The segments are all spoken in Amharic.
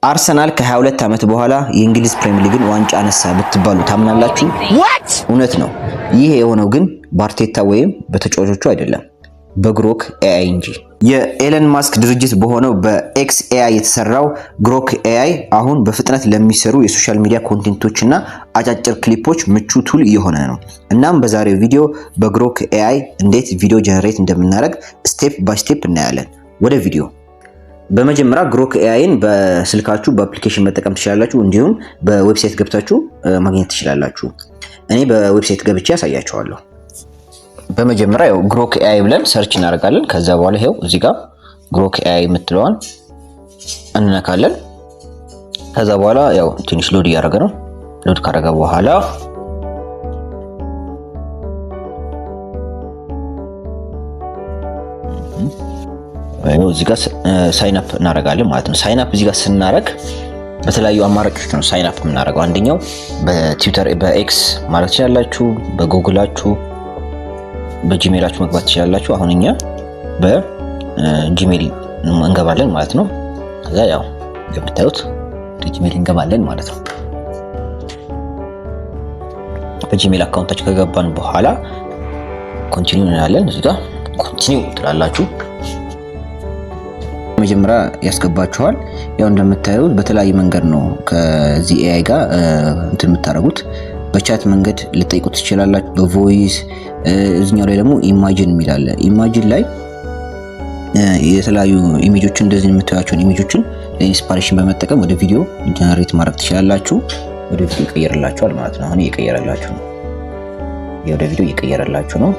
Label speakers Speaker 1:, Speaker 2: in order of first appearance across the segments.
Speaker 1: አርሰናል ከ22 ዓመት በኋላ የእንግሊዝ ፕሪሚየር ሊግን ዋንጫ አነሳ ብትባሉ ታምናላችሁ? እውነት ነው። ይህ የሆነው ግን በአርቴታ ወይም በተጫዋቾቹ አይደለም፣ በግሮክ ኤአይ እንጂ። የኤለን ማስክ ድርጅት በሆነው በኤክስ ኤአይ የተሰራው ግሮክ ኤአይ አሁን በፍጥነት ለሚሰሩ የሶሻል ሚዲያ ኮንቴንቶችና አጫጭር ክሊፖች ምቹ ቱል እየሆነ ነው። እናም በዛሬው ቪዲዮ በግሮክ ኤአይ እንዴት ቪዲዮ ጀነሬት እንደምናደርግ ስቴፕ ባይ ስቴፕ እናያለን። ወደ ቪዲዮ። በመጀመሪያ ግሮክ ኤአይን በስልካችሁ በአፕሊኬሽን መጠቀም ትችላላችሁ፣ እንዲሁም በዌብሳይት ገብታችሁ ማግኘት ትችላላችሁ። እኔ በዌብሳይት ገብቼ ያሳያችኋለሁ። በመጀመሪያ ያው ግሮክ ኤአይ ብለን ሰርች እናደርጋለን። ከዛ በኋላ ይሄው እዚህ ጋር ግሮክ ኤአይ የምትለዋን እንነካለን። ከዛ በኋላ ያው ትንሽ ሎድ እያደረገ ነው። ሎድ ካደረገ በኋላ እዚህ ጋር ሳይን አፕ እናደርጋለን ማለት ነው። ሳይን አፕ እዚህ ጋር ስናደርግ በተለያዩ አማራጮች ነው ሳይን አፕ የምናደርገው። አንደኛው በትዊተር በኤክስ ማለት ትችላላችሁ፣ በጉግላችሁ በጂሜላችሁ መግባት ትችላላችሁ። አሁን እኛ በጂሜል እንገባለን ማለት ነው። ከዛ ያው እንደምታዩት በጂሜል እንገባለን ማለት ነው። በጂሜል አካውንታችሁ ከገባን በኋላ ኮንቲኒው እንላለን። እዚህ ጋር ኮንቲኒው ትላላችሁ። መጀመሪያ ያስገባችኋል። ያው እንደምታዩት በተለያየ መንገድ ነው ከዚህ ኤአይ ጋር እንትን የምታደርጉት። በቻት መንገድ ልጠይቁት ትችላላችሁ፣ በቮይስ እዚህኛው ላይ ደግሞ ኢማጂን የሚላለ ኢማጂን ላይ የተለያዩ ኢሜጆችን እንደዚህ የምታዩቸውን ኢሜጆችን ለኢንስፓሬሽን በመጠቀም ወደ ቪዲዮ ጀነሬት ማድረግ ትችላላችሁ። ወደ ቪዲዮ ይቀየርላችኋል ማለት ነው። አሁን እየቀየረላችሁ ነው። ወደ ቪዲዮ እየቀየረላችሁ ነው።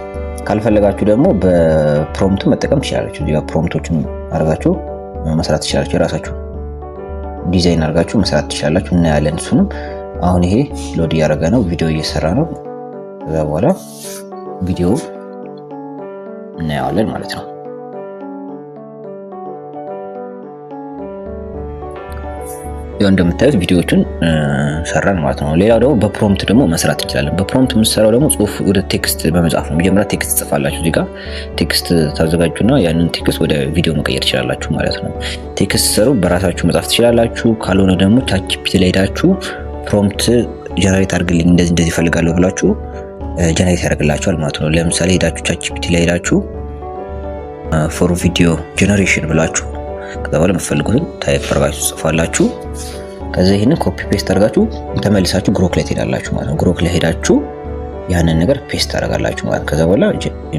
Speaker 1: ካልፈለጋችሁ ደግሞ በፕሮምፕት መጠቀም ትችላላችሁ። እዚህ ጋር ፕሮምፕቶችን አድርጋችሁ መስራት ትችላላችሁ። የራሳችሁ ዲዛይን አድርጋችሁ መስራት ትችላላችሁ። እናያለን እሱንም። አሁን ይሄ ሎድ እያደረገ ነው፣ ቪዲዮ እየሰራ ነው። ከዛ በኋላ ቪዲዮ እናያለን ማለት ነው። ያው እንደምታዩት ቪዲዮዎችን ሰራን ማለት ነው። ሌላው ደግሞ በፕሮምፕት ደግሞ መስራት እንችላለን። በፕሮምፕት የምትሰራው ደግሞ ጽሁፍ ወደ ቴክስት በመጻፍ ነው። መጀመሪያ ቴክስት ጽፋላችሁ። እዚህ ጋር ቴክስት ታዘጋጁና ያንን ቴክስት ወደ ቪዲዮ መቀየር ትችላላችሁ ማለት ነው። ቴክስት ሰሩ በራሳችሁ መጻፍ ትችላላችሁ። ካልሆነ ደግሞ ቻትጂፒቲ ላይ ሄዳችሁ ፕሮምፕት ጀነሬት አድርግልኝ እንደዚህ ፈልጋለሁ ብላችሁ ጀነሬት ያደርግላችኋል ማለት ነው። ለምሳሌ ሄዳችሁ ቻትጂፒቲ ላይ ሄዳችሁ ፎር ቪዲዮ ጀነሬሽን ብላችሁ ከዛ በኋላ የምትፈልጉትን ታይፕ አድርጋችሁ ጽፋላችሁ። ከዛ ይሄንን ኮፒ ፔስት አድርጋችሁ ተመልሳችሁ ግሮክ ላይ ትሄዳላችሁ ማለት ነው። ግሮክ ላይ ሄዳችሁ ያንን ነገር ፔስት ታደርጋላችሁ ማለት ነው። ከዛ በኋላ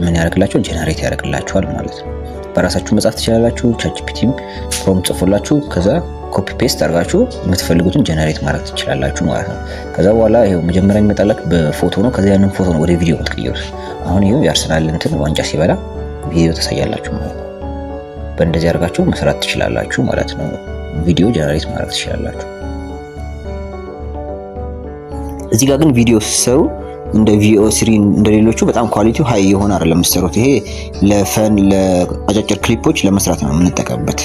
Speaker 1: ምን ያደርግላችኋል? ጀነሬት ያደርግላችኋል ማለት ነው። በራሳችሁ መጻፍ ትችላላችሁ። ቻትጂፒቲም ፕሮምፕት ጽፉላችሁ ከዛ ኮፒ ፔስት አድርጋችሁ የምትፈልጉትን ጀነሬት ማድረግ ትችላላችሁ ማለት ነው። ከዛ በኋላ ይሄው መጀመሪያ የሚመጣላችሁ በፎቶ ነው። ከዛ ያንን ፎቶ ነው ወደ ቪዲዮ የምትቀይሩት። አሁን ይሄው የአርሰናል እንትን ዋንጫ ሲበላ ቪዲዮ ታሳያላችሁ ማለት ነው። በእንደዚህ አድርጋችሁ መስራት ትችላላችሁ ማለት ነው። ቪዲዮ ጀነሬት ማድረግ ትችላላችሁ። እዚህ ጋር ግን ቪዲዮ ሲሰሩ እንደ VO3 እንደሌሎቹ በጣም ኳሊቲው ሃይ የሆነ አይደለም የምትሰሩት። ይሄ ለፈን ለአጫጭር ክሊፖች ለመስራት ነው የምንጠቀምበት።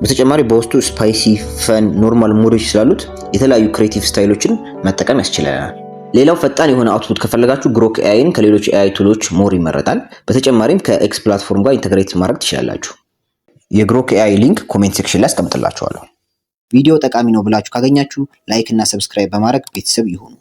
Speaker 1: በተጨማሪ በውስጡ ስፓይሲ፣ ፈን፣ ኖርማል ሞዶች ስላሉት የተለያዩ ክሬቲቭ ስታይሎችን መጠቀም ያስችለናል። ሌላው ፈጣን የሆነ አውትፑት ከፈለጋችሁ ግሮክ ኤአይን ከሌሎች ኤአይ ቱሎች ሞር ይመረጣል። በተጨማሪም ከኤክስ ፕላትፎርም ጋር ኢንተግሬት ማድረግ ትችላላችሁ። የግሮክ ኤአይ ሊንክ ኮሜንት ሴክሽን ላይ አስቀምጥላችኋለሁ። ቪዲዮ ጠቃሚ ነው ብላችሁ ካገኛችሁ ላይክ እና ሰብስክራይብ በማድረግ ቤተሰብ ይሁኑ።